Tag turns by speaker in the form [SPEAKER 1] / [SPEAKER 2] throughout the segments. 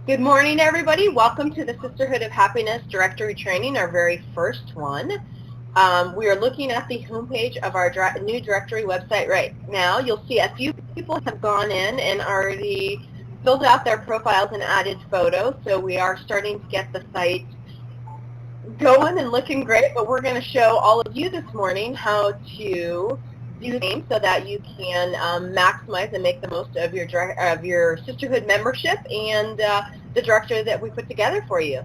[SPEAKER 1] Good morning, everybody. Welcome to the Sisterhood of Happiness Directory Training, our very first one. We are looking at the homepage of our new directory website right now. You'll see a few people have gone in and already filled out their profiles and added photos, so we are starting to get the site going and looking great, but we're going to show all of you this morning how to do things so that you can maximize and make the most of your Sisterhood membership and the directory that we put together for you.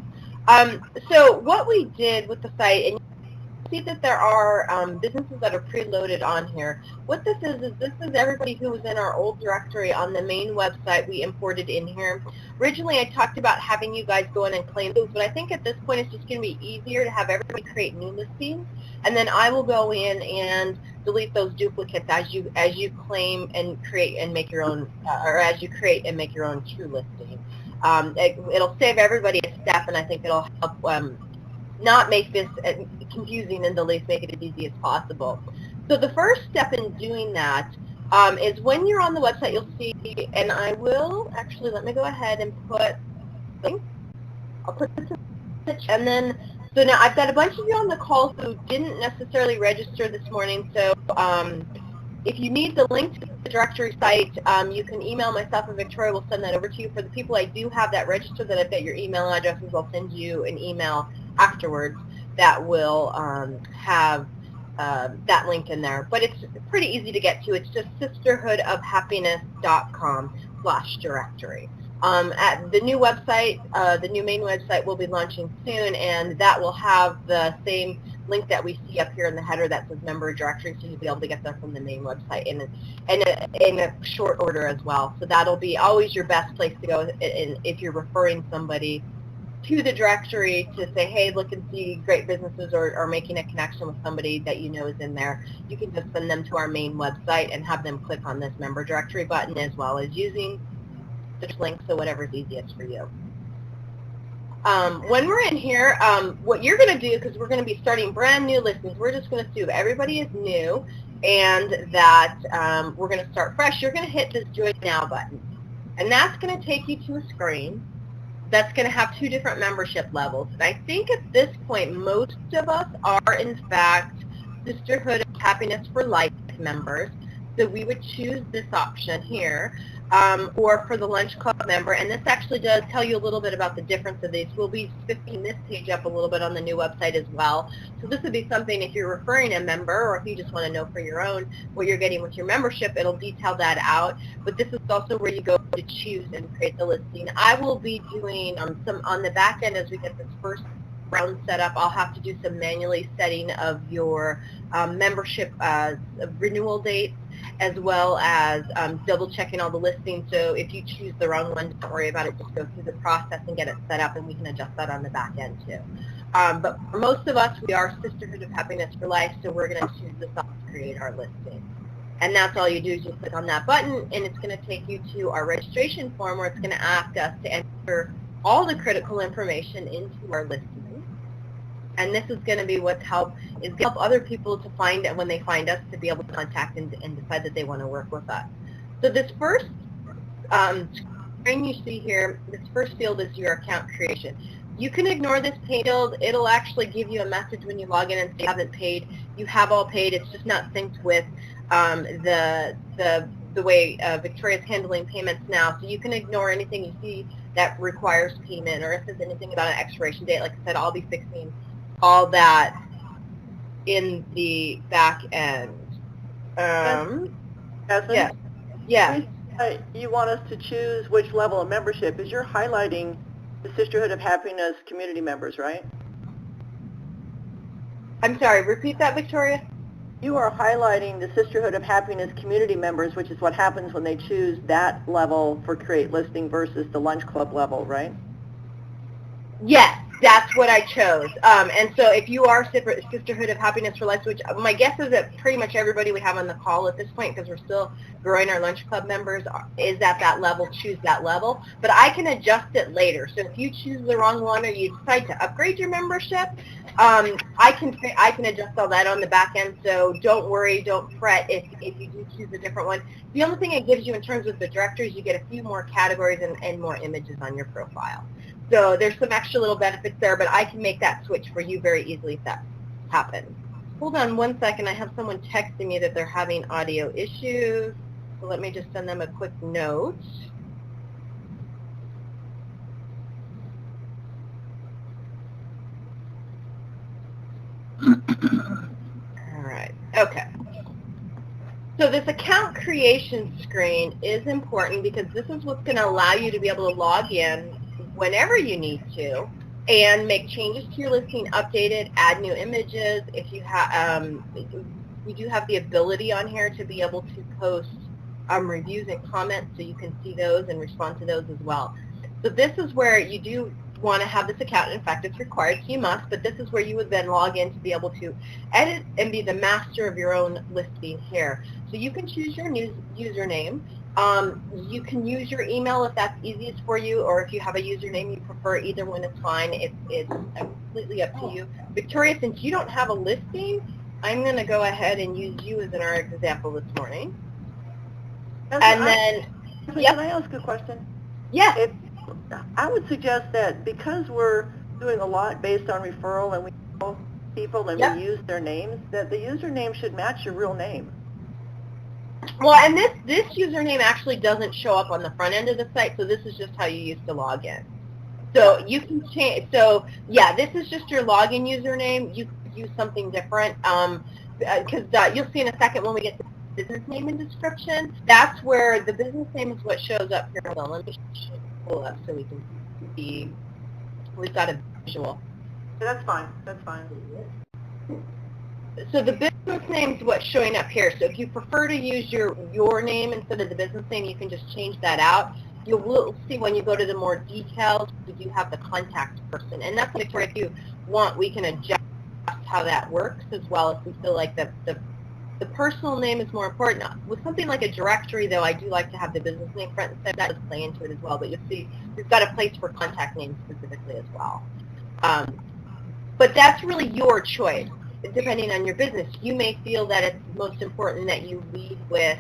[SPEAKER 1] So what we did with the site, and see that there are businesses that are preloaded on here. What this is everybody who was in our old directory on the main website we imported in here. Originally, I talked about having you guys go in and claim those, but I think at this point it's just going to be easier to have everybody create new listings, and then I will go in and delete those duplicates as you claim and create and make your own, or as you create and make your own true listing. It'll save everybody a step, and I think it'll help not make this confusing and at least make it as easy as possible. So the first step in doing that is when you're on the website, you'll see, and I will actually, let me go ahead and I'll put this in the chat, and then, so now I've got a bunch of you on the call who didn't necessarily register this morning, so if you need the link to the directory site, you can email myself, and Victoria will send that over to you. For the people I do have that registered, that I've got your email addresses, I'll send you an email afterwards that will have that link in there. But it's pretty easy to get to. It's just sisterhoodofhappiness.com/directory. At the new website, the new main website will be launching soon, and that will have the same link that we see up here in the header that says member directory, so you'll be able to get that from the main website in a short order as well. So that'll be always your best place to go if you're referring somebody to the directory to say, hey, look and see great businesses, or making a connection with somebody that you know is in there. You can just send them to our main website and have them click on this member directory button, as well as using the link, so whatever's easiest for you. When we're in here, what you're going to do, because we're going to be starting brand new listings, we're just going to assume everybody is new and that we're going to start fresh. You're going to hit this Join Now button, and that's going to take you to a screen that's going to have two different membership levels. And I think at this point, most of us are, in fact, Sisterhood of Happiness for Life members. So we would choose this option here, or for the Lunch Club member. And this actually does tell you a little bit about the difference of these. We'll be spifting this page up a little bit on the new website as well. So this would be something, if you're referring a member, or if you just want to know for your own what you're getting with your membership, it'll detail that out. But this is also where you go to choose and create the listing. I will be doing some on the back end as we get this first round set up. I'll have to do some manually setting of your membership renewal dates, as well as double checking all the listings. So if you choose the wrong one, don't worry about it. Just go through the process and get it set up, and we can adjust that on the back end too. But for most of us, we are Sisterhood of Happiness for Life, so we're going to choose this off to create our listing. And that's all you do, is you click on that button, and it's going to take you to our registration form, where it's going to ask us to enter all the critical information into our listing. And this is going to be what's help other people to find it when they find us, to be able to contact and decide that they want to work with us. So this first screen you see here, this first field is your account creation. You can ignore this field. It'll actually give you a message when you log in and say you haven't paid. You have all paid. It's just not synced with the way Victoria's handling payments now. So you can ignore anything you see that requires payment, or if there's anything about an expiration date. Like I said, I'll be fixing all that in the back end.
[SPEAKER 2] Yes.
[SPEAKER 1] Yeah.
[SPEAKER 2] You want us to choose which level of membership, is you're highlighting the Sisterhood of Happiness community members, right?
[SPEAKER 1] I'm sorry, repeat that, Victoria?
[SPEAKER 2] You are highlighting the Sisterhood of Happiness community members, which is what happens when they choose that level for Create Listing versus the Lunch Club level, right?
[SPEAKER 1] Yes. That's what I chose. And so if you are Sisterhood of Happiness for Life, which my guess is that pretty much everybody we have on the call at this point, because we're still growing our lunch club members, is at that level, choose that level. But I can adjust it later. So if you choose the wrong one or you decide to upgrade your membership, I can adjust all that on the back end. So don't worry, don't fret if you do choose a different one. The only thing it gives you in terms of the directories, you get a few more categories and more images on your profile. So there's some extra little benefits there, but I can make that switch for you very easily if that happens. Hold on one second. I have someone texting me that they're having audio issues. So let me just send them a quick note. All right. Okay. So this account creation screen is important because this is what's going to allow you to be able to log in whenever you need to and make changes to your listing, update it, add new images. If you have, we do have the ability on here to be able to post reviews and comments, so you can see those and respond to those as well. So this is where you do want to have this account. In fact, it's required, so you must, but this is where you would then log in to be able to edit and be the master of your own listing here. So you can choose your new username. You can use your email if that's easiest for you, or if you have a username you prefer, either one is fine. It's completely up to you. Victoria, since you don't have a listing, I'm going to go ahead and use you as our example this morning. And then,
[SPEAKER 2] Can I ask a question?
[SPEAKER 1] Yes.
[SPEAKER 2] I would suggest that because we're doing a lot based on referral and we know people and we use their names, that the username should match your real name.
[SPEAKER 1] Well, and this username actually doesn't show up on the front end of the site, so this is just how you used to log in. So you can change. So yeah, this is just your login username. You could use something different because you'll see in a second when we get to the business name and description. That's where the business name is what shows up here. Hold on, let me pull up so we can see. We've got a visual.
[SPEAKER 2] That's fine. That's fine.
[SPEAKER 1] So the business name is what's showing up here. So if you prefer to use your name instead of the business name, you can just change that out. You will see when you go to the more details, we do have the contact person. And that's Victoria, if you want, we can adjust how that works as well if we feel like the personal name is more important. With something like a directory, though, I do like to have the business name front and center. That does play into it as well. But you'll see we've got a place for contact names specifically as well. But that's really your choice. Depending on your business, you may feel that it's most important that you lead with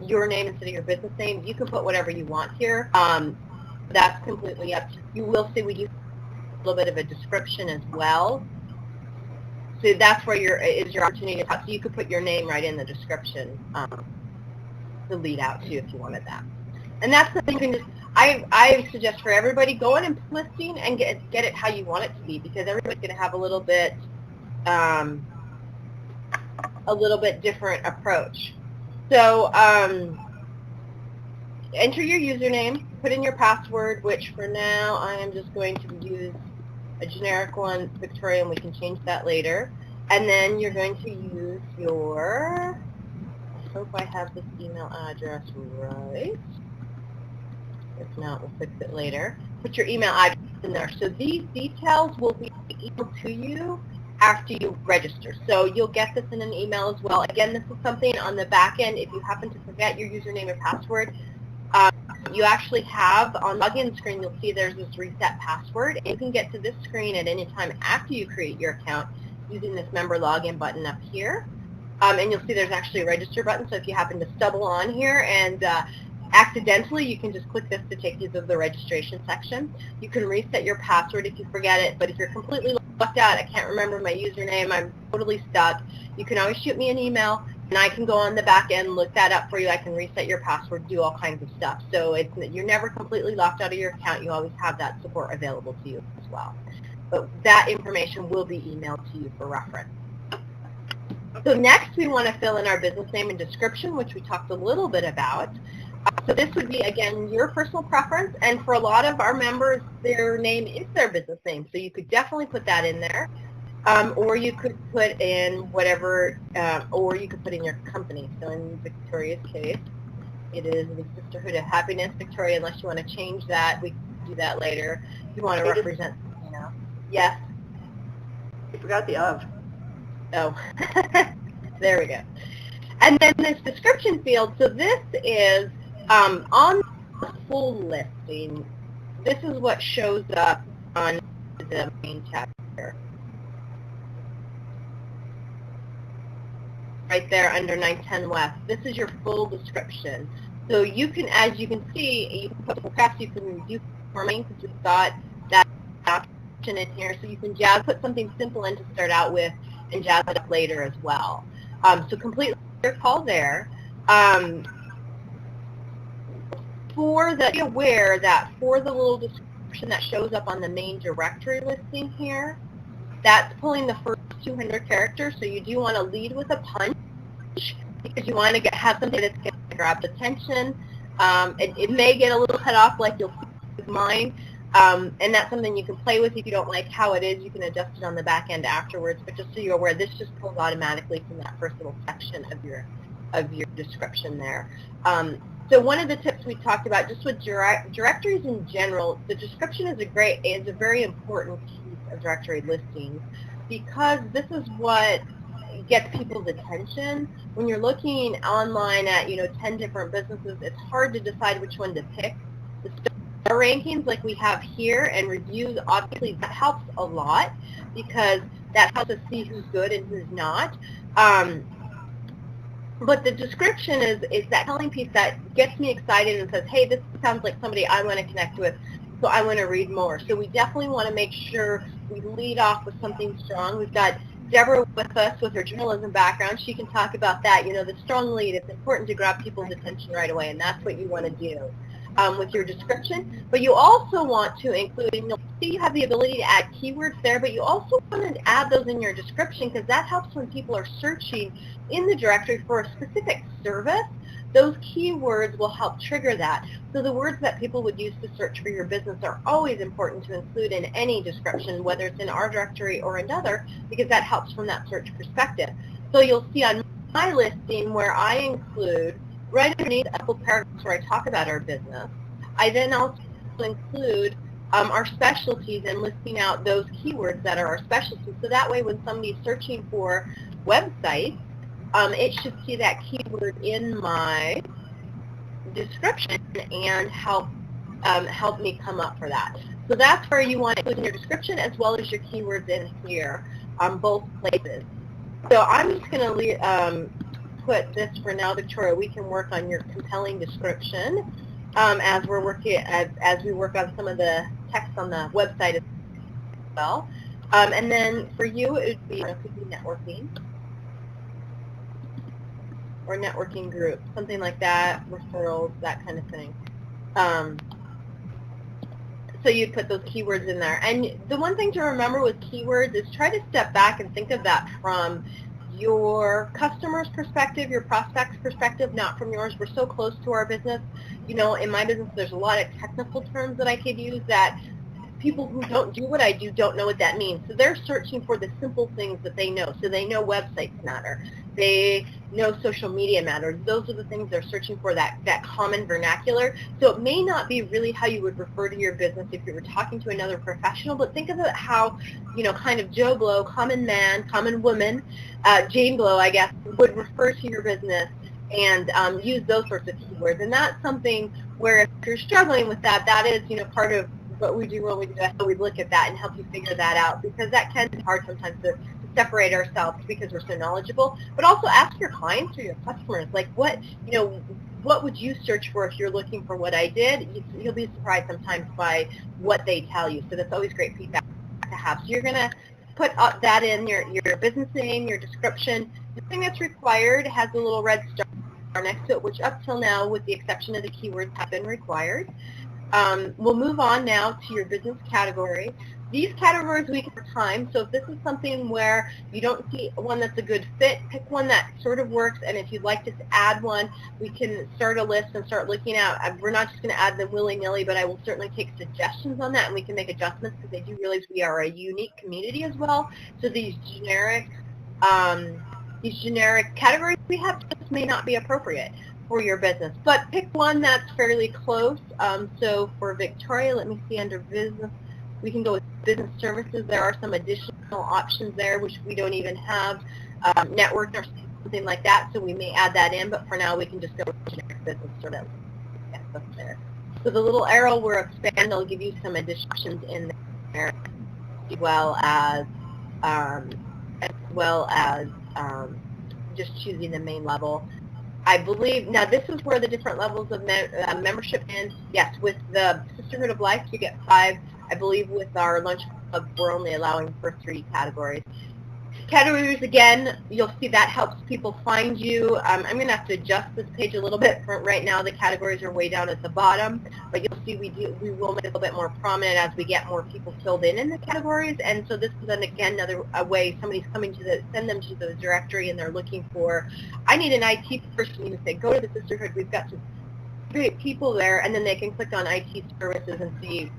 [SPEAKER 1] your name instead of your business name. You can put whatever you want here. That's completely up to you. You will see we do a little bit of a description as well. So that's where your opportunity to talk. So you could put your name right in the description to lead out to if you wanted that. And that's the thing. I suggest for everybody, go in and listing and get it how you want it to be, because everybody's going to have a little bit different approach. So enter your username, put in your password, which for now I am just going to use a generic one, Victoria, and we can change that later. And then you're going to use your, I hope I have this email address right. If not, we'll fix it later. Put your email address in there. So these details will be emailed to you after you register. So you'll get this in an email as well. Again, this is something on the back end. If you happen to forget your username and password, you actually have on the login screen, you'll see there's this reset password. And you can get to this screen at any time after you create your account using this member login button up here. And you'll see there's actually a register button. So if you happen to stumble on here and accidentally, you can just click this to take you to the registration section. You can reset your password if you forget it, but if you're completely locked out, I can't remember my username, I'm totally stuck, you can always shoot me an email, and I can go on the back end, look that up for you. I can reset your password, do all kinds of stuff. So you're never completely locked out of your account. You always have that support available to you as well. But that information will be emailed to you for reference. So next, we want to fill in our business name and description, which we talked a little bit about. So this would be, again, your personal preference, and for a lot of our members, their name is their business name, so you could definitely put that in there, or you could put in whatever, or you could put in your company. So in Victoria's case, it is the Sisterhood of Happiness, Victoria, unless you want to change that, we can do that later. If you want to represent something else. Yes.
[SPEAKER 2] You forgot the of.
[SPEAKER 1] Oh, there we go. And then this description field, so this is on the full listing, this is what shows up on the main tab here. Right there under 910 West. This is your full description. So you can, as you can see, you can put perhaps you can reduce formatting because we've got that option in here. So you can put something simple in to start out with and jazz it up later as well. So completely your call there. Be aware that for the little description that shows up on the main directory listing here, that's pulling the first 200 characters, so you do want to lead with a punch because you want to have something that's going to grab attention. It may get a little cut off like you'll see with mine, and that's something you can play with. If you don't like how it is, you can adjust it on the back end afterwards, but just so you're aware, this just pulls automatically from that first little section of your description there. So one of the tips we talked about, just with directories in general, the description is a very important piece of directory listings because this is what gets people's attention. When you're looking online at 10 different businesses, it's hard to decide which one to pick. The star rankings like we have here and reviews, obviously that helps a lot because that helps us see who's good and who's not. But the description is that telling piece that gets me excited and says, hey, this sounds like somebody I want to connect with, so I want to read more. So we definitely want to make sure we lead off with something strong. We've got Deborah with us with her journalism background. She can talk about that. The strong lead, it's important to grab people's attention right away, and that's what you want to do with your description. But you also want to include, see you have the ability to add keywords there, but you also want to add those in your description because that helps when people are searching in the directory for a specific service. Those keywords will help trigger that. So the words that people would use to search for your business are always important to include in any description, whether it's in our directory or another, because that helps from that search perspective. So you'll see on my listing where I include, right underneath a couple paragraphs where I talk about our business, I then also include our specialties and listing out those keywords that are our specialties. So that way when somebody's searching for websites, it should see that keyword in my description and help me come up for that. So that's where you want to include in your description as well as your keywords in here on both places. So I'm just going to put this for now, Victoria. We can work on your compelling description as we're working as we work on some of the text on the website as well. And then for you, it could be networking. Or networking group, something like that, referrals, that kind of thing. So you'd put those keywords in there. And the one thing to remember with keywords is try to step back and think of that from your customer's perspective, your prospect's perspective, not from yours. We're so close to our business. In my business, there's a lot of technical terms that I could use that people who don't do what I do don't know what that means. So they're searching for the simple things that they know. So they know websites matter. They know social media matters. Those are the things they're searching for, that common vernacular. So it may not be really how you would refer to your business if you were talking to another professional, but think of it how, kind of Joe Blow, common man, common woman, Jane Blow, I guess, would refer to your business and use those sorts of keywords. And that's something where if you're struggling with that, that is, part of what we do when we do that, so we look at that and help you figure that out, because that can be hard sometimes to separate ourselves because we're so knowledgeable. But also ask your clients or your customers, like what would you search for if you're looking for what I did? You'll be surprised sometimes by what they tell you. So that's always great feedback to have. So you're going to put that in your business name, your description. The thing that's required has a little red star next to it, which up till now, with the exception of the keywords, have been required. We'll move on now to your business category. These categories we can for time, so if this is something where you don't see one that's a good fit, pick one that sort of works, and if you'd like to add one, we can start a list and start looking at, we're not just going to add them willy-nilly, but I will certainly take suggestions on that, and we can make adjustments because I do realize we are a unique community as well, so these generic categories we have just may not be appropriate for your business, but pick one that's fairly close. So for Victoria, let me see under business We can go with business services. There are some additional options there which we don't even have, network or something like that, so we may add that in, but for now we can just go with generic business service. Yeah, that's there. So the little arrow will expand. I'll give you some additions in there, as well as just choosing the main level. I believe, now this is where the different levels of membership ends. Yes, with the Sisterhood of Life, you get 5. I believe with our lunch club, we're only allowing for 3 categories. Categories, again, you'll see that helps people find you. I'm going to have to adjust this page a little bit. For right now, the categories are way down at the bottom, but you'll see we will make it a little bit more prominent as we get more people filled in the categories. And so this is, again, another way somebody's coming to send them to the directory and they're looking for, I need an IT person. You can say, go to the Sisterhood. We've got some great people there, and then they can click on IT services and see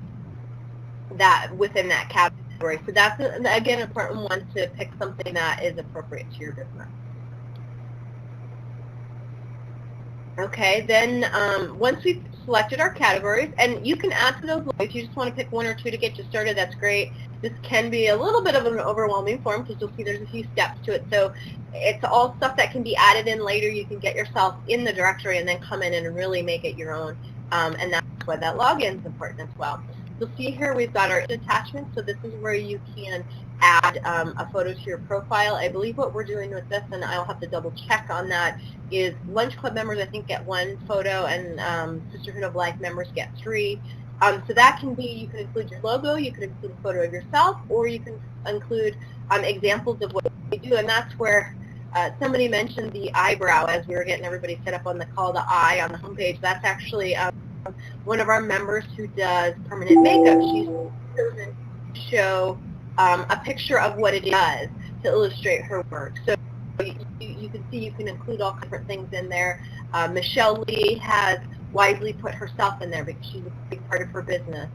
[SPEAKER 1] that within that category. So that's, again, an important one to pick something that is appropriate to your business. Okay, then once we've selected our categories, and you can add to those if you just want to pick 1 or 2 to get you started, that's great. This can be a little bit of an overwhelming form because you'll see there's a few steps to it. So it's all stuff that can be added in later. You can get yourself in the directory and then come in and really make it your own. And that's why that login is important as well. You'll see here we've got our attachments, so this is where you can add a photo to your profile. I believe what we're doing with this, and I'll have to double check on that, is Lunch Club members I think get 1 photo, and Sisterhood of Life members get 3. So that can be, you can include your logo, you can include a photo of yourself, or you can include examples of what we do, and that's where somebody mentioned the eyebrow as we were getting everybody set up on the call, the eye on the homepage. That's actually one of our members who does permanent makeup. She's chosen to show a picture of what it does to illustrate her work. So you can see you can include all different things in there. Michelle Lee has wisely put herself in there because she's a big part of her business.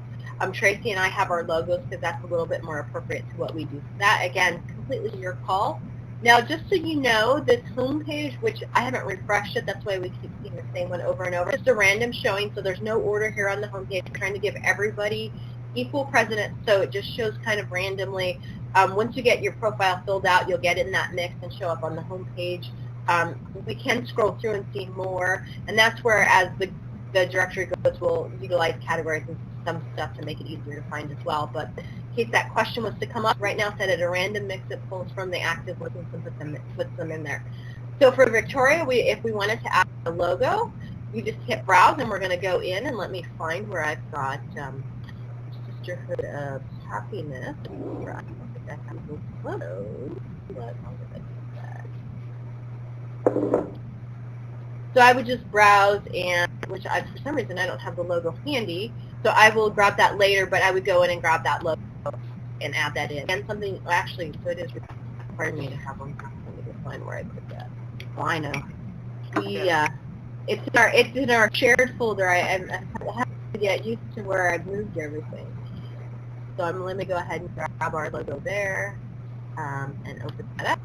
[SPEAKER 1] Tracy and I have our logos because that's a little bit more appropriate to what we do. So that, again, completely your call. Now, just so you know, this home page, which I haven't refreshed it, that's why we keep seeing the same one over and over. It's a random showing, so there's no order here on the home page. We're trying to give everybody equal precedence, so it just shows kind of randomly. Once you get your profile filled out, you'll get in that mix and show up on the home page. We can scroll through and see more, and that's where, as the directory goes, we'll utilize categories and some stuff to make it easier to find as well. But in case that question was to come up, right now set at a random mix, it pulls from the active listings and puts them in there. So for Victoria, if we wanted to add a logo, you just hit browse, and we're going to go in, and let me find where I've got Sisterhood of Happiness. I don't think I have those photos, but I'll give it that. So I would just browse, and which for some reason I don't have the logo handy, so I will grab that later, but I would go in and grab that logo and add that in. And something, actually, so it is requiring me to have them. Let me just find where I put that. Oh, I know. It's in our shared folder. I have to get used to where I've moved everything. So let me go ahead and grab our logo there and open that up.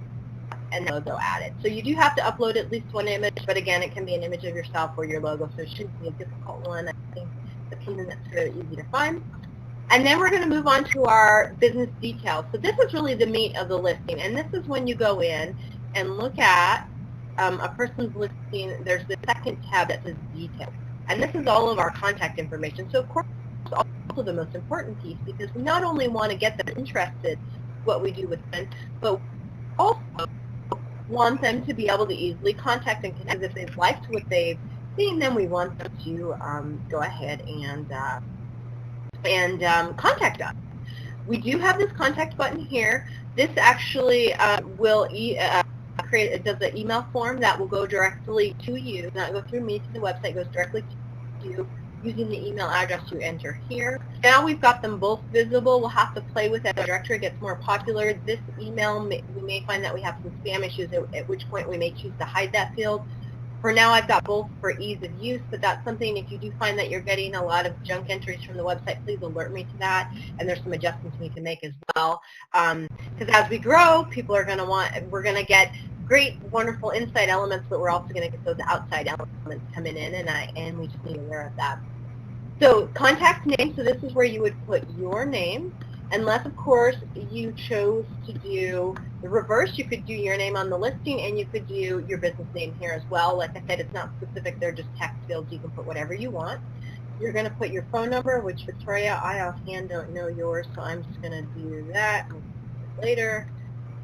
[SPEAKER 1] And the logo added. So you do have to upload at least 1 image, but again, it can be an image of yourself or your logo, so it shouldn't be a difficult one. I think it's something that's really easy to find. And then we're going to move on to our business details. So this is really the meat of the listing, and this is when you go in and look at a person's listing. There's the second tab that says details, and this is all of our contact information. So of course, it's also the most important piece, because we not only want to get them interested in what we do with them, but also want them to be able to easily contact and connect. If they've liked what they've seen, then we want them to go ahead and contact us. We do have this contact button here. This actually will create, it does an email form that will go directly to you, not go through me to the website, goes directly to you using the email address you enter here. Now we've got them both visible. We'll have to play with that. As the directory gets more popular, this email, we may find that we have some spam issues, at which point we may choose to hide that field. For now, I've got both for ease of use, but that's something, if you do find that you're getting a lot of junk entries from the website, please alert me to that, and there's some adjustments we can make as well. Because as we grow, people are going to we're going to get great, wonderful inside elements, but we're also going to get those outside elements coming in, and we just need to be aware of that. So contact name, so this is where you would put your name, unless, of course, you chose to do the reverse. You could do your name on the listing, and you could do your business name here as well. Like I said, it's not specific. They're just text fields. You can put whatever you want. You're going to put your phone number, which, Victoria, I offhand don't know yours, so I'm just going to do that later.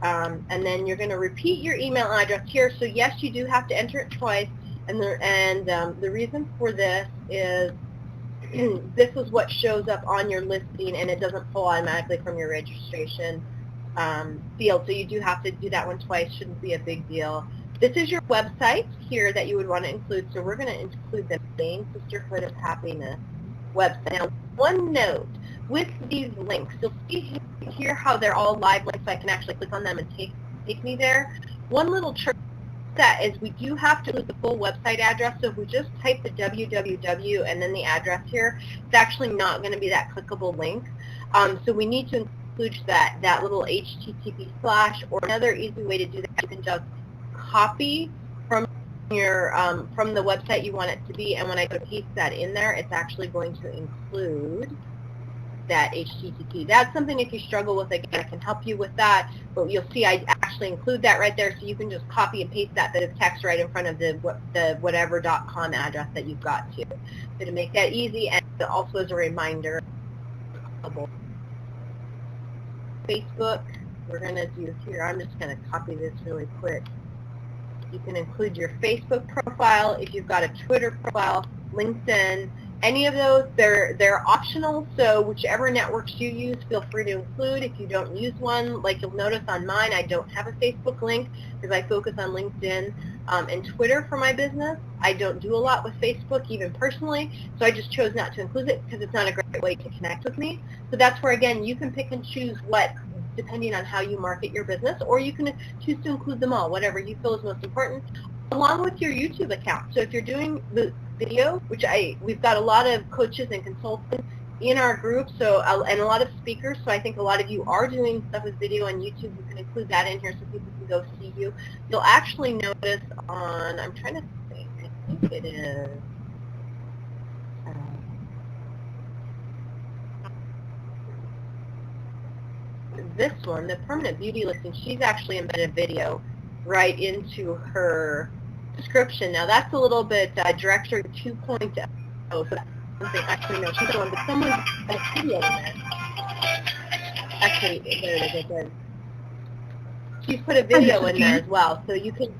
[SPEAKER 1] And then you're going to repeat your email address here. So, yes, you do have to enter it twice, and the reason for this is this is what shows up on your listing, and it doesn't pull automatically from your registration field. So you do have to do that one twice. Shouldn't be a big deal. This is your website here that you would want to include. So we're going to include the main Sisterhood of Happiness website. Now, one note, with these links, you'll see here how they're all live links, so I can actually click on them and take me there. One little trick that is we do have to include the full website address, so if we just type the www and then the address here, it's actually not going to be that clickable link. So we need to include that little http/ or another easy way to do that, you can just copy from your from the website you want it to be, and when I go to paste that in there, it's actually going to include that HTTP. That's something if you struggle with, again, I can help you with that, but you'll see I actually include that right there, so you can just copy and paste that bit of text right in front of the whatever.com address that you've got to. So to make that easy, and also as a reminder, Facebook, we're going to do here, I'm just going to copy this really quick. You can include your Facebook profile, if you've got a Twitter profile, LinkedIn, any of those, they're optional, so whichever networks you use, feel free to include. If you don't use one, like you'll notice on mine, I don't have a Facebook link because I focus on LinkedIn and Twitter for my business. I don't do a lot with Facebook, even personally, so I just chose not to include it because it's not a great way to connect with me. So that's where, again, you can pick and choose what, depending on how you market your business, or you can choose to include them all, whatever you feel is most important, along with your YouTube account. So if you're doing the video, which we've got a lot of coaches and consultants in our group, so and a lot of speakers, so I think a lot of you are doing stuff with video on YouTube. You can include that in here so people can go see you. You'll actually notice on, I'm trying to think, I think it is, this one, the permanent beauty listing, she's actually embedded video right into her description. Now that's a little bit Directory 2.0, so that's something, actually no, she's the one, but someone has a video in there. Actually, there it is, right there. She's put a video in there as well, so you can,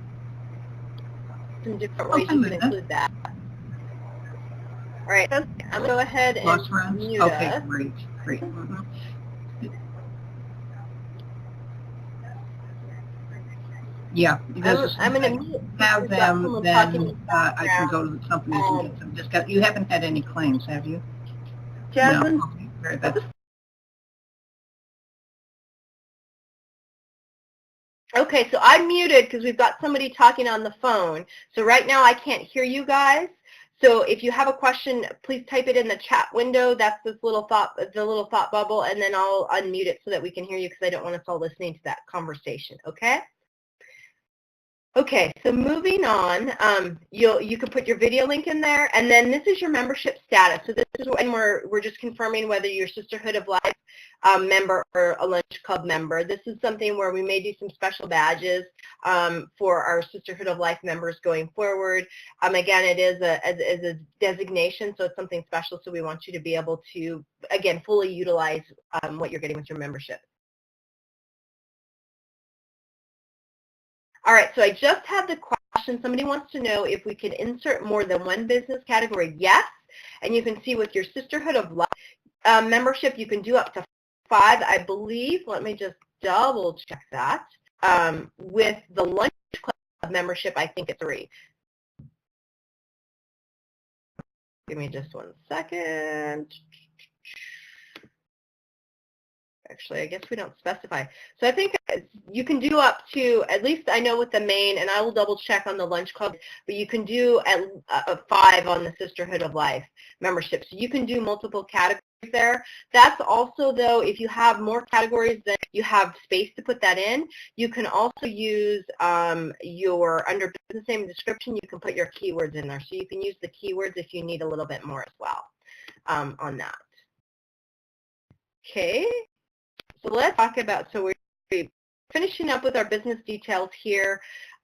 [SPEAKER 1] some different ways you can include that. All right, I'm going to go ahead and mute us.
[SPEAKER 3] Okay, great. Mm-hmm. Yeah, because
[SPEAKER 1] I'm going to
[SPEAKER 3] have them, then I can go to the companies and get some discount. You haven't had any claims, have you?
[SPEAKER 2] Jasmine?
[SPEAKER 3] No. Okay, very good.
[SPEAKER 1] Okay, so I'm muted because we've got somebody talking on the phone. So right now I can't hear you guys. So if you have a question, please type it in the chat window. That's the little thought bubble, and then I'll unmute it so that we can hear you because I don't want us all listening to that conversation, okay? Okay, so moving on, you can put your video link in there, and then this is your membership status. So this is when we're just confirming whether you're Sisterhood of Life member or a Lunch Club member. This is something where we may do some special badges for our Sisterhood of Life members going forward. Again, it is a designation, so it's something special, so we want you to be able to, again, fully utilize what you're getting with your membership. All right, so I just had the question. Somebody wants to know if we can insert more than one business category. Yes, and you can see with your Sisterhood of Life membership, you can do up to 5, I believe. Let me just double check that. With the Lunch Club membership, I think it's 3. Give me just 1 second. Actually, I guess we don't specify. So I think you can do up to, at least I know with the main, and I will double check on the Lunch Club, but you can do at 5 on the Sisterhood of Life membership. So you can do multiple categories there. That's also, though, if you have more categories than you have space to put that in, you can also use your, under business name and description, you can put your keywords in there. So you can use the keywords if you need a little bit more as well. on that. Okay, so let's talk about, so we're finishing up with our business details here.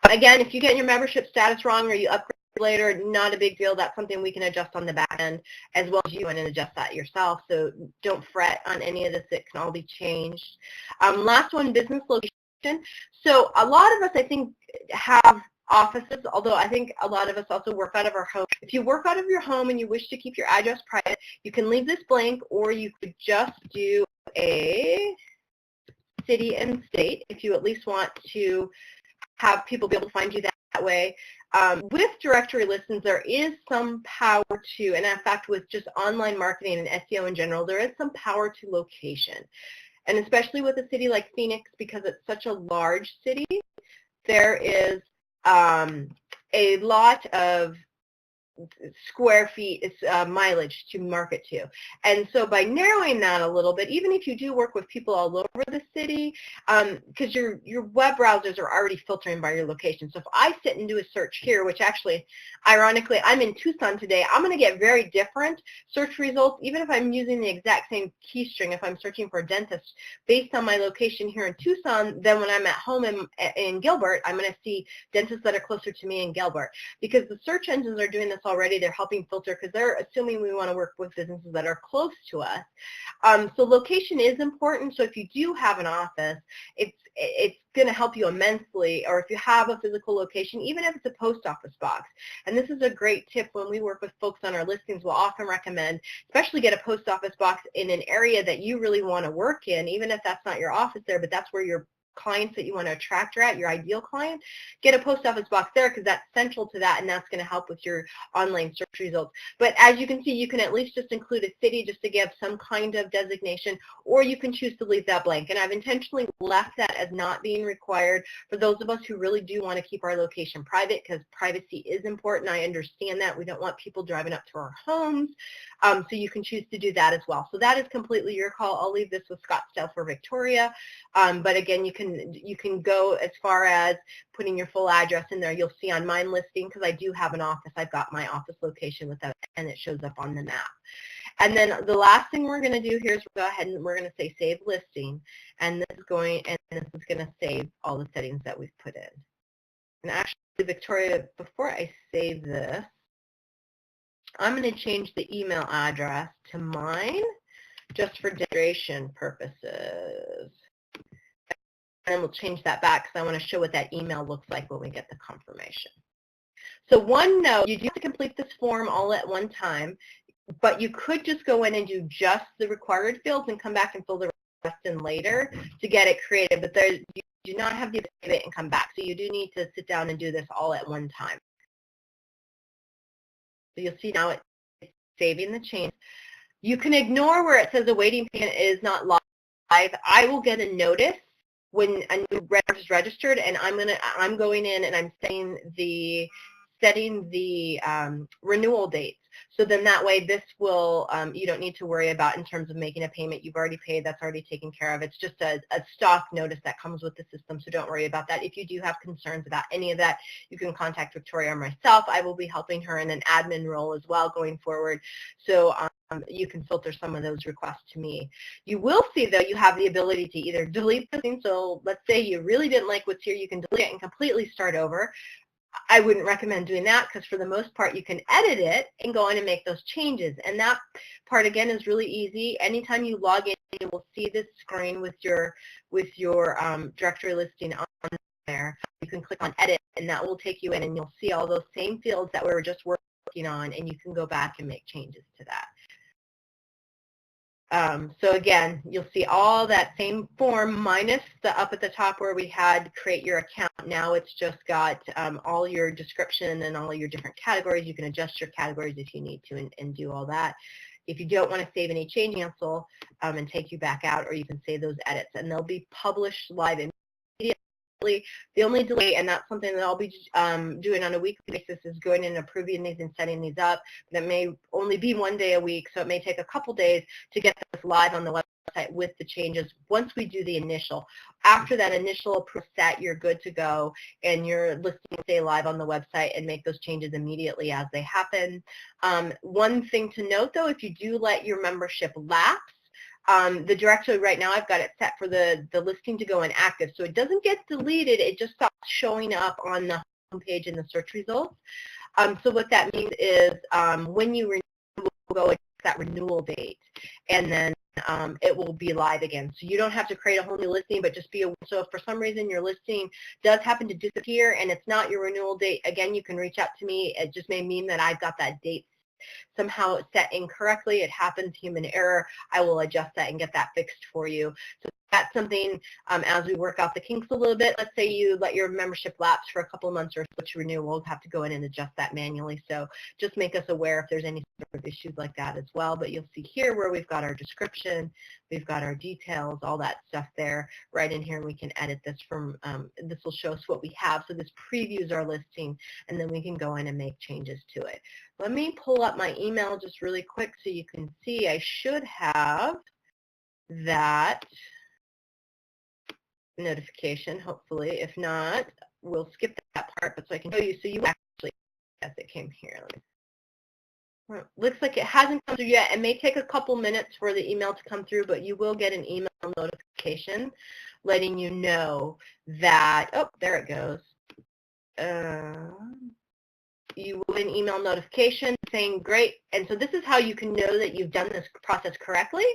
[SPEAKER 1] Again, if you get your membership status wrong or you upgrade later, not a big deal. That's something we can adjust on the back end as well as you and adjust that yourself. So don't fret on any of this. It can all be changed. Last one, business location. So a lot of us, I think, have offices, although I think a lot of us also work out of our home. If you work out of your home and you wish to keep your address private, you can leave this blank, or you could just do a city and state if you at least want to have people be able to find you that way. With directory listings, there is some power to, and in fact with just online marketing and SEO in general, there is some power to location. And especially with a city like Phoenix, because it's such a large city, there is a lot of square feet is mileage to market to. And so by narrowing that a little bit, even if you do work with people all over the city, because your web browsers are already filtering by your location. So if I sit and do a search here, which actually, ironically, I'm in Tucson today, I'm going to get very different search results, even if I'm using the exact same key string, if I'm searching for a dentist, based on my location here in Tucson, then when I'm at home in Gilbert, I'm going to see dentists that are closer to me in Gilbert. Because the search engines are doing this already. They're helping filter because they're assuming we want to work with businesses that are close to us. So location is important. So if you do have an office, it's going to help you immensely, or if you have a physical location, even if it's a post office box. And this is a great tip when we work with folks on our listings. We'll often recommend, especially get a post office box in an area that you really want to work in, even if that's not your office there, but that's where your clients that you want to attract are at, your ideal client, get a post office box there because that's central to that, and that's going to help with your online search results. But as you can see, you can at least just include a city just to give some kind of designation, or you can choose to leave that blank. And I've intentionally left that as not being required for those of us who really do want to keep our location private, because privacy is important. I understand that. We don't want people driving up to our homes. So you can choose to do that as well. So that is completely your call. I'll leave this with Scottsdale for Victoria. But again, you can go as far as putting your full address in there. You'll see on mine listing, because I do have an office, I've got my office location with that, and it shows up on the map. And then the last thing we're going to do here is go ahead and we're going to say save listing, and this is going to save all the settings that we've put in. And actually, Victoria, before I save this, I'm going to change the email address to mine just for demonstration purposes. And we'll change that back because I want to show what that email looks like when we get the confirmation. So one note, you do have to complete this form all at one time, but you could just go in and do just the required fields and come back and fill the rest in later to get it created. But you do not have to save it and come back. So you do need to sit down and do this all at one time. So you'll see now it's saving the change. You can ignore where it says a waiting payment is not live. I will get a notice when a new renter is registered, and I'm going in and I'm setting the renewal dates. So then that way this will, you don't need to worry about in terms of making a payment. You've already paid, that's already taken care of. It's just a stock notice that comes with the system, so don't worry about that. If you do have concerns about any of that, you can contact Victoria or myself. I will be helping her in an admin role as well going forward. So you can filter some of those requests to me. You will see, though, you have the ability to either delete the thing. So let's say you really didn't like what's here, you can delete it and completely start over. I wouldn't recommend doing that because for the most part you can edit it and go in and make those changes. And that part, again, is really easy. Anytime you log in, you will see this screen with your directory listing on there. You can click on edit and that will take you in and you'll see all those same fields that we were just working on, and you can go back and make changes to that. So again, you'll see all that same form minus the up at the top where we had create your account. Now it's just got all your description and all your different categories. You can adjust your categories if you need to and do all that. If you don't want to save any change, cancel and take you back out, or you can save those edits and they'll be published live immediately. The only delay, and that's something that I'll be doing on a weekly basis, is going in and approving these and setting these up. That may only be one day a week, so it may take a couple days to get this live on the website with the changes once we do the initial. After that initial approval set, you're good to go, and your listing will stay live on the website and make those changes immediately as they happen. One thing to note, though, if you do let your membership lapse, the directory right now, I've got it set for the listing to go inactive. So it doesn't get deleted. It just stops showing up on the homepage in the search results. So what that means is when you renew, we'll go that renewal date, and then it will be live again. So you don't have to create a whole new listing, but just be aware. So if for some reason your listing does happen to disappear and it's not your renewal date, again, you can reach out to me. It just may mean that I've got that date somehow set incorrectly. It happens, human error. I will adjust that and get that fixed for you. So that's something as we work out the kinks a little bit. Let's say you let your membership lapse for a couple of months or switch renew. We'll have to go in and adjust that manually. So just make us aware if there's any sort of issues like that as well. But you'll see here where we've got our description, we've got our details, all that stuff there right in here, and we can edit this from, this will show us what we have. So this previews our listing, and then we can go in and make changes to it. Let me pull up my email just really quick so you can see. I should have that notification, hopefully. If not, we'll skip that part, but so I can show you. So you actually, yes, it came here. Looks like it hasn't come through yet. It may take a couple minutes for the email to come through, but you will get an email notification letting you know that, oh, there it goes. You will get an email notification saying great, and so this is how you can know that you've done this process correctly,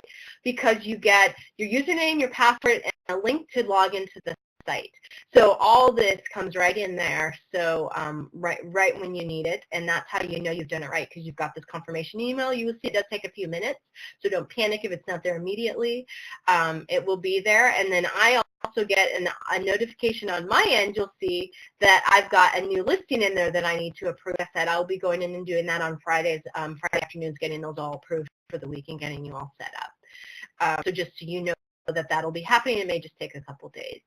[SPEAKER 1] because you get your username, your password, and a link to log into the site. So all this comes right in there, so right when you need it, and that's how you know you've done it right, because you've got this confirmation email. You will see it does take a few minutes, so don't panic if it's not there immediately. It will be there, and then I also get a notification on my end. You'll see that I've got a new listing in there that I need to approve. I said I'll be going in and doing that on Fridays, Friday afternoons, getting those all approved for the week and getting you all set up. So just so you know that that'll be happening. It may just take a couple days.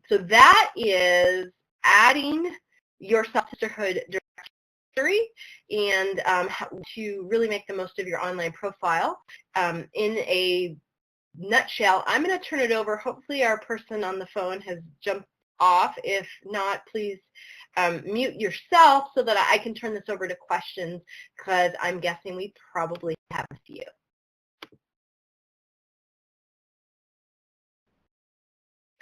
[SPEAKER 1] So that is adding your Sisterhood directory and how to really make the most of your online profile. In a nutshell, I'm going to turn it over. Hopefully our person on the phone has jumped off. If not, please mute yourself so that I can turn this over to questions, because I'm guessing we probably have a few.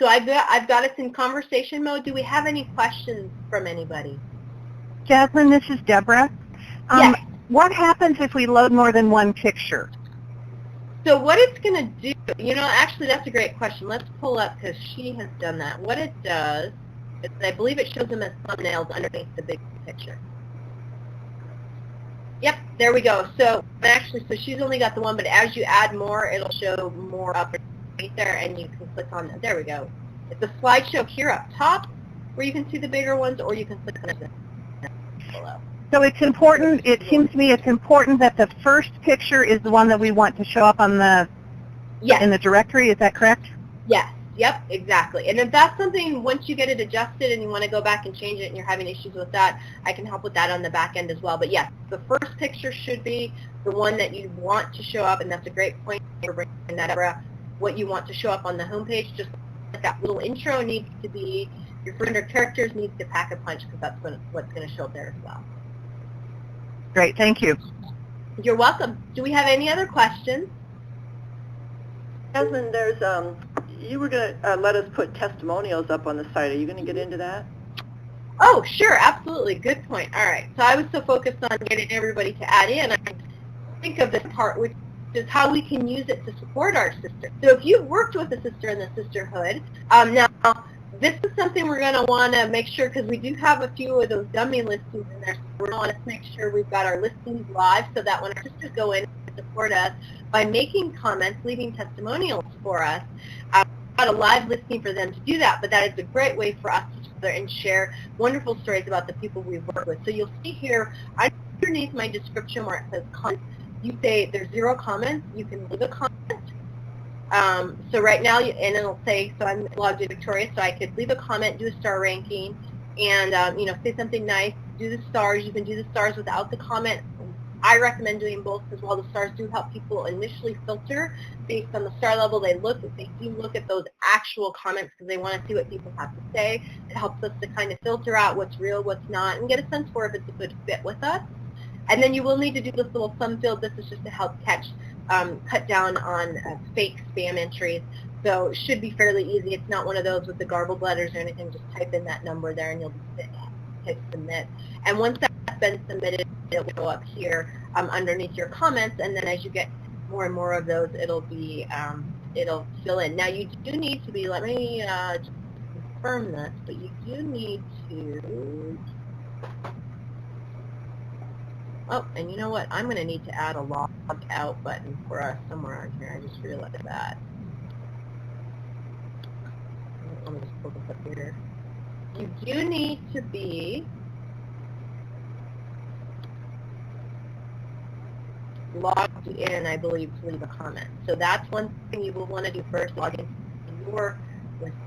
[SPEAKER 1] So I've got us in conversation mode. Do we have any questions from anybody?
[SPEAKER 4] Jasmine, this is Deborah.
[SPEAKER 1] Yes.
[SPEAKER 4] What happens if we load more than one picture?
[SPEAKER 1] So what it's going to do, you know, actually that's a great question. Let's pull up, because she has done that. What it does is I believe it shows them as thumbnails underneath the big picture. Yep, there we go. So actually, so she's only got the one, but as you add more, it'll show more up right there, and you can click on, there we go. It's a slideshow here up top where you can see the bigger ones, or you can click on it below.
[SPEAKER 4] So it's important, it seems to me it's important that the first picture is the one that we want to show up on the, in the directory, is that correct?
[SPEAKER 1] Yes, yep, exactly. And if that's something, once you get it adjusted and you want to go back and change it and you're having issues with that, I can help with that on the back end as well. But yes, the first picture should be the one that you want to show up, and that's a great point for bringing that up. What you want to show up on the homepage, just like that little intro needs to be, your 400 characters needs to pack a punch, because that's what's going to show up there as well.
[SPEAKER 4] Great, thank you.
[SPEAKER 1] You're welcome. Do we have any other questions?
[SPEAKER 2] Jasmine, there's, you were going to let us put testimonials up on the site. Are you going to get into that?
[SPEAKER 1] Oh, sure, absolutely. Good point. All right. So I was so focused on getting everybody to add in, I think of this part, which is how we can use it to support our sister. So if you've worked with a sister in the Sisterhood, now this is something we're going to want to make sure, because we do have a few of those dummy listings in there, so we're going to want to make sure we've got our listings live, so that when our sisters go in and support us by making comments, leaving testimonials for us, we've got a live listing for them to do that. But that is a great way for us to share and share wonderful stories about the people we've worked with. So you'll see here underneath my description where it says comments, you say there's 0 comments, you can leave a comment. So right now, and it'll say, so I'm logged in Victoria, so I could leave a comment, do a star ranking, and you know, say something nice, do the stars. You can do the stars without the comment. I recommend doing both because while the stars do help people initially filter based on the star level they do look at those actual comments because they want to see what people have to say. It helps us to kind of filter out what's real, what's not, and get a sense for if it's a good fit with us. And then you will need to do this little sum field. This is just to help cut down on fake spam entries. So it should be fairly easy. It's not one of those with the garbled letters or anything. Just type in that number there and you'll hit submit. And once that's been submitted, it will go up here underneath your comments. And then as you get more and more of those, it'll fill in. Now you do need to be, let me just confirm this, but you do need to, oh, and you know what? I'm going to need to add a log out button for us somewhere on here. I just realized that. Let me just pull this up here. You do need to be logged in, I believe, to leave a comment. So that's one thing you will want to do first, log into your listing.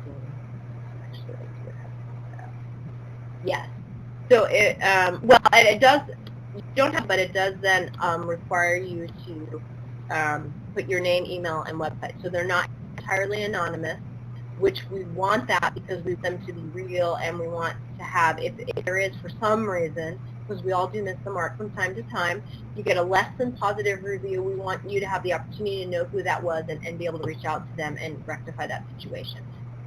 [SPEAKER 1] Actually, let's see what happens with that. Yes. So it does, you don't have, but it does then require you to put your name, email, and website. So they're not entirely anonymous, which we want that because we want them to be real, and we want to have, if there is for some reason, because we all do miss the mark from time to time, you get a less than positive review, we want you to have the opportunity to know who that was and be able to reach out to them and rectify that situation.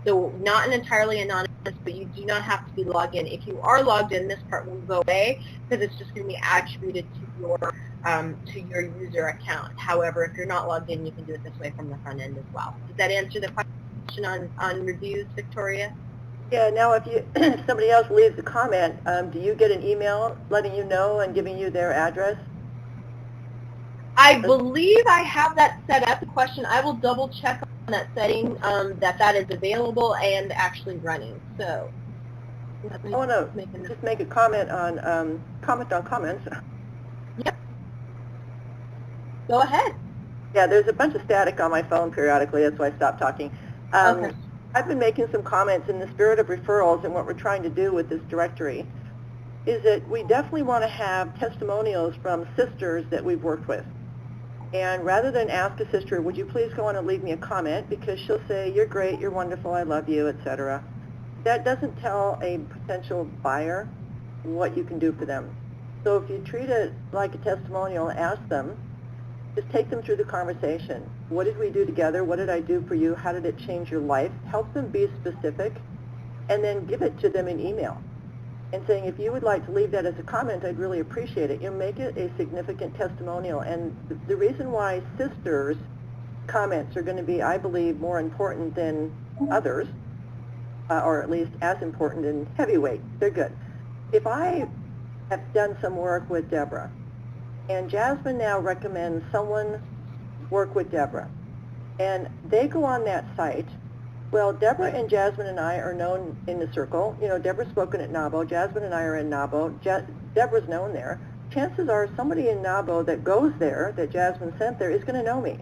[SPEAKER 1] So not an entirely anonymous, but you do not have to be logged in. If you are logged in, this part will go away because it's just going to be attributed to your user account. However, if you're not logged in, you can do it this way from the front end as well. Does that answer the question on reviews, Victoria?
[SPEAKER 2] Yeah, now if somebody else leaves a comment, do you get an email letting you know and giving you their address?
[SPEAKER 1] I believe I have that set up. The question, I will double check on that setting, that is available and actually running. So
[SPEAKER 2] I want to just make a comment on comments.
[SPEAKER 1] Yep. Go ahead.
[SPEAKER 2] Yeah, there's a bunch of static on my phone periodically. That's why I stopped talking.
[SPEAKER 1] Okay.
[SPEAKER 2] I've been making some comments in the spirit of referrals, and what we're trying to do with this directory is that we definitely want to have testimonials from sisters that we've worked with. And rather than ask a sister, would you please go on and leave me a comment, because she'll say, you're great, you're wonderful, I love you, etc. That doesn't tell a potential buyer what you can do for them. So if you treat it like a testimonial, ask them, just take them through the conversation. What did we do together? What did I do for you? How did it change your life? Help them be specific, and then give it to them in email. And saying, if you would like to leave that as a comment, I'd really appreciate it. You'll make it a significant testimonial. And the reason why sisters' comments are going to be, I believe, more important than others, or at least as important in heavyweight, they're good. If I have done some work with Deborah, and Jasmine now recommends someone work with Deborah, and they go on that site, well, Deborah and Jasmine and I are known in the circle. You know, Deborah's spoken at NABO, Jasmine and I are in NABO, Deborah's known there. Chances are somebody in NABO that goes there, that Jasmine sent there, is going to know me.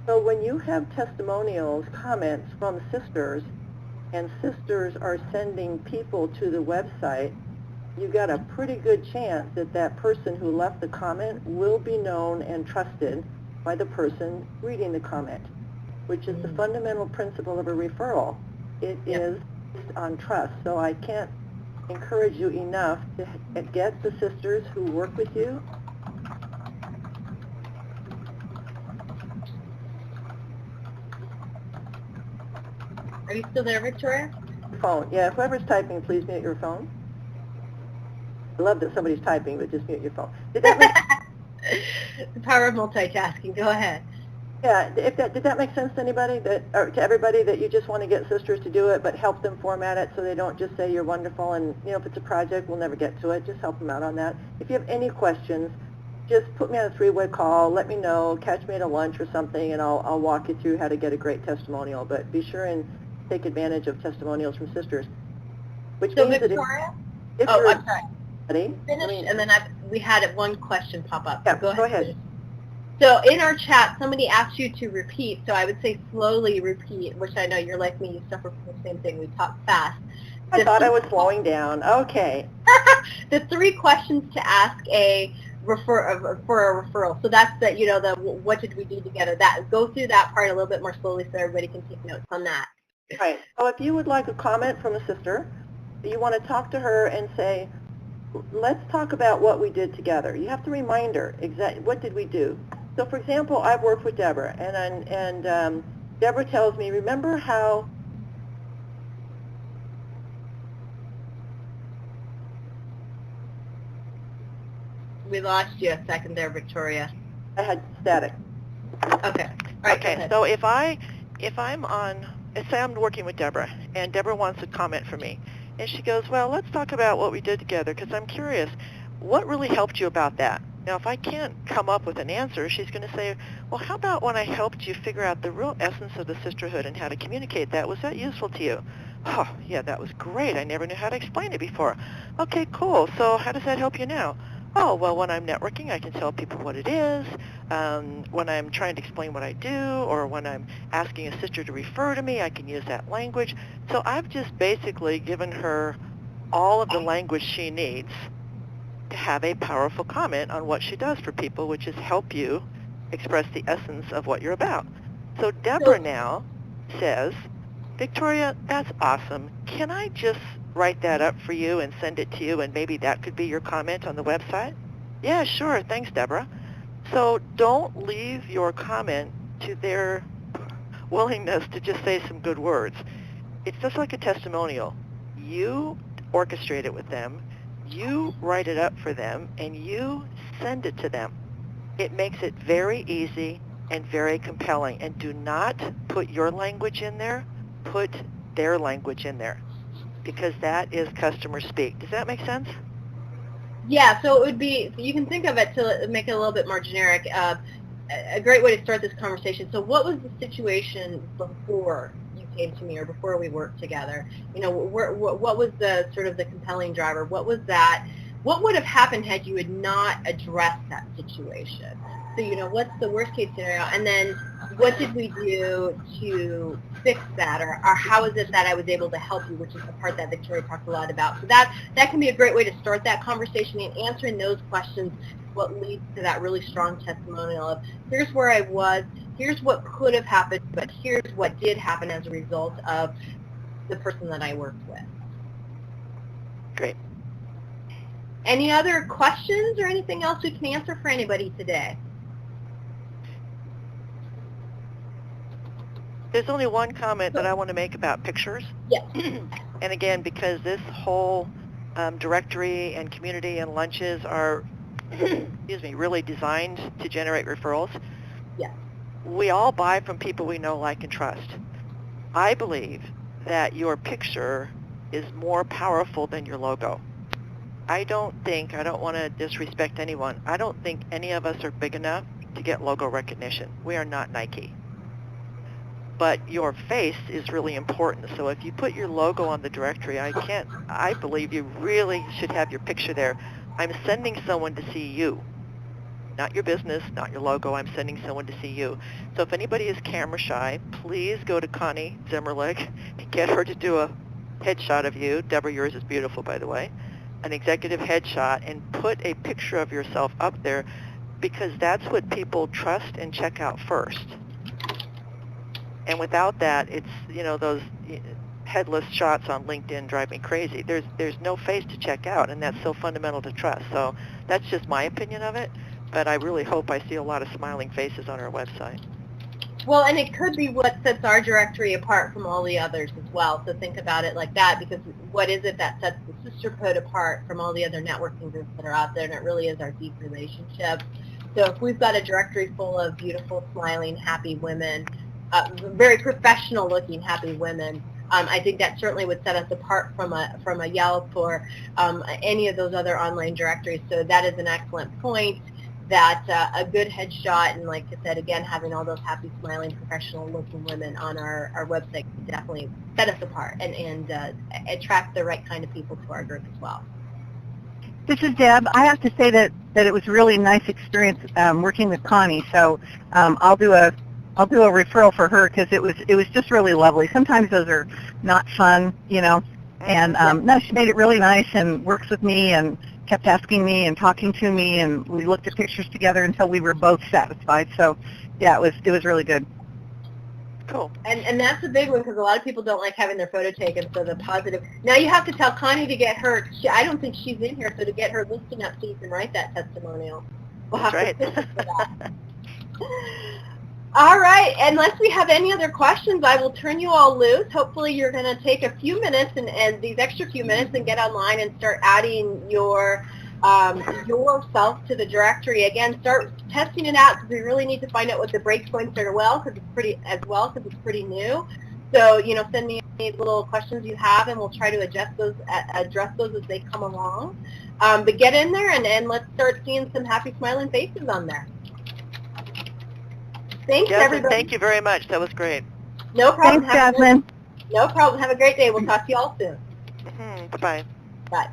[SPEAKER 2] So when you have testimonials, comments from sisters, and sisters are sending people to the website, you got a pretty good chance that that person who left the comment will be known and trusted by the person reading the comment, which is the fundamental principle of a referral. It is based on trust. So I can't encourage you enough to get the sisters who work with you.
[SPEAKER 1] Are you still there, Victoria?
[SPEAKER 2] Phone. Yeah, whoever's typing, please mute your phone. I love that somebody's typing, but just mute your phone. Did that make
[SPEAKER 1] The power of multitasking. Go ahead.
[SPEAKER 2] Yeah, did that make sense to anybody, or to everybody, that you just want to get sisters to do it, but help them format it so they don't just say you're wonderful, and you know, if it's a project, we'll never get to it. Just help them out on that. If you have any questions, just put me on a three-way call. Let me know. Catch me at a lunch or something, and I'll walk you through how to get a great testimonial. But be sure and take advantage of testimonials from sisters. Which
[SPEAKER 1] so
[SPEAKER 2] means
[SPEAKER 1] Victoria?
[SPEAKER 2] that if
[SPEAKER 1] I'm sorry.
[SPEAKER 2] Finish,
[SPEAKER 1] and then we had one question pop up.
[SPEAKER 2] Yeah,
[SPEAKER 1] so go ahead.
[SPEAKER 2] Finish.
[SPEAKER 1] So in our chat, somebody asked you to repeat, so I would say slowly repeat, which I know you're like me, you suffer from the same thing, we talk fast.
[SPEAKER 2] I thought I was slowing down. Okay.
[SPEAKER 1] The 3 questions to ask a for a referral. So that's the, you know, the what did we do together. That go through that part a little bit more slowly so everybody can take notes on that.
[SPEAKER 2] Right. So if you would like a comment from a sister, you want to talk to her and say, let's talk about what we did together. You have to remind her exactly what did we do. So for example, I've worked with Deborah, and Deborah tells me, remember how
[SPEAKER 1] We lost you a second there, Victoria.
[SPEAKER 2] I had static.
[SPEAKER 1] Okay. All right,
[SPEAKER 2] okay, so if I'm on, say I'm working with Deborah, and Deborah wants a comment from me, and she goes, well, let's talk about what we did together, because I'm curious, what really helped you about that? Now, if I can't come up with an answer, she's going to say, well, how about when I helped you figure out the real essence of the sisterhood and how to communicate that? Was that useful to you? Oh, yeah, that was great. I never knew how to explain it before. Okay, cool. So how does that help you now? Oh, well, when I'm networking, I can tell people what it is. When I'm trying to explain what I do, or when I'm asking a sister to refer to me, I can use that language. So I've just basically given her all of the language she needs to have a powerful comment on what she does for people, which is help you express the essence of what you're about. So Deborah now says, Victoria, that's awesome. Can I just write that up for you and send it to you, and maybe that could be your comment on the website? Yeah, sure. Thanks, Deborah. So don't leave your comment to their willingness to just say some good words. It's just like a testimonial. You orchestrate it with them, you write it up for them, and you send it to them. It makes it very easy and very compelling. And do not put your language in there. Put their language in there, because that is customer speak. Does that make sense?
[SPEAKER 1] Yeah, so it would be, you can think of it to make it a little bit more generic. A great way to start this conversation. So what was the situation before you came to me, or before we worked together? You know, what was the sort of the compelling driver? What was that? What would have happened had you had not addressed that situation? So, you know, what's the worst case scenario? And then what did we do to fix that? Or how is it that I was able to help you, which is the part that Victoria talked a lot about. So that can be a great way to start that conversation, and answering those questions what leads to that really strong testimonial of, here's where I was, here's what could have happened, but here's what did happen as a result of the person that I worked with.
[SPEAKER 2] Great.
[SPEAKER 1] Any other questions or anything else we can answer for anybody today?
[SPEAKER 2] There's only one comment that I want to make about pictures.
[SPEAKER 1] Yes.
[SPEAKER 2] And again, because this whole directory and community and lunches are excuse me, really designed to generate referrals.
[SPEAKER 1] Yeah.
[SPEAKER 2] We all buy from people we know, like, and trust. I believe that your picture is more powerful than your logo. I don't want to disrespect anyone, I don't think any of us are big enough to get logo recognition. We are not Nike. But your face is really important. So if you put your logo on the directory, I believe you really should have your picture there. I'm sending someone to see you, not your business, not your logo. I'm sending someone to see you. So if anybody is camera shy, please go to Connie Zimmerlich and get her to do a headshot of you. Deborah, yours is beautiful, by the way. An executive headshot, and put a picture of yourself up there, because that's what people trust and check out first. And without that, it's, you know, those headless shots on LinkedIn drive me crazy. There's no face to check out, and that's so fundamental to trust. So that's just my opinion of it, but I really hope I see a lot of smiling faces on our website.
[SPEAKER 1] Well, and it could be what sets our directory apart from all the others as well. So think about it like that, because what is it that sets the Sisterhood apart from all the other networking groups that are out there? And it really is our deep relationships. So if we've got a directory full of beautiful, smiling, happy women, very professional-looking, happy women, I think that certainly would set us apart from a Yelp or any of those other online directories. So that is an excellent point. That a good headshot, and like I said, again, having all those happy, smiling, professional-looking women on our website can definitely set us apart and attract the right kind of people to our group as well.
[SPEAKER 4] This is Deb. I have to say that it was a really nice experience working with Connie. So I'll do a referral for her, because it was just really lovely. Sometimes those are not fun, you know. And no, she made it really nice and works with me, and kept asking me and talking to me, and we looked at pictures together until we were both satisfied. So, yeah, it was really good.
[SPEAKER 2] Cool.
[SPEAKER 1] And that's a big one because a lot of people don't like having their photo taken, so the positive. Now you have to tell Connie to get her, I don't think she's in here, so to get her listing up so you can write that testimonial. We'll
[SPEAKER 2] That's
[SPEAKER 1] have
[SPEAKER 2] right.
[SPEAKER 1] to for that. All right, unless we have any other questions, I will turn you all loose. Hopefully you're going to take a few minutes and these extra few minutes and get online and start adding yourself to the directory. Again, start testing it out because we really need to find out what the breakpoints are because it's pretty new. So, send me any little questions you have, and we'll try to address those as they come along. But get in there and let's start seeing some happy, smiling faces on there. Thanks, everybody.
[SPEAKER 2] Thank you very much. That was great.
[SPEAKER 1] No problem.
[SPEAKER 4] Thanks, Jasmine.
[SPEAKER 1] No problem. Have a great day. We'll talk to you all soon.
[SPEAKER 2] Bye-bye.
[SPEAKER 1] Bye.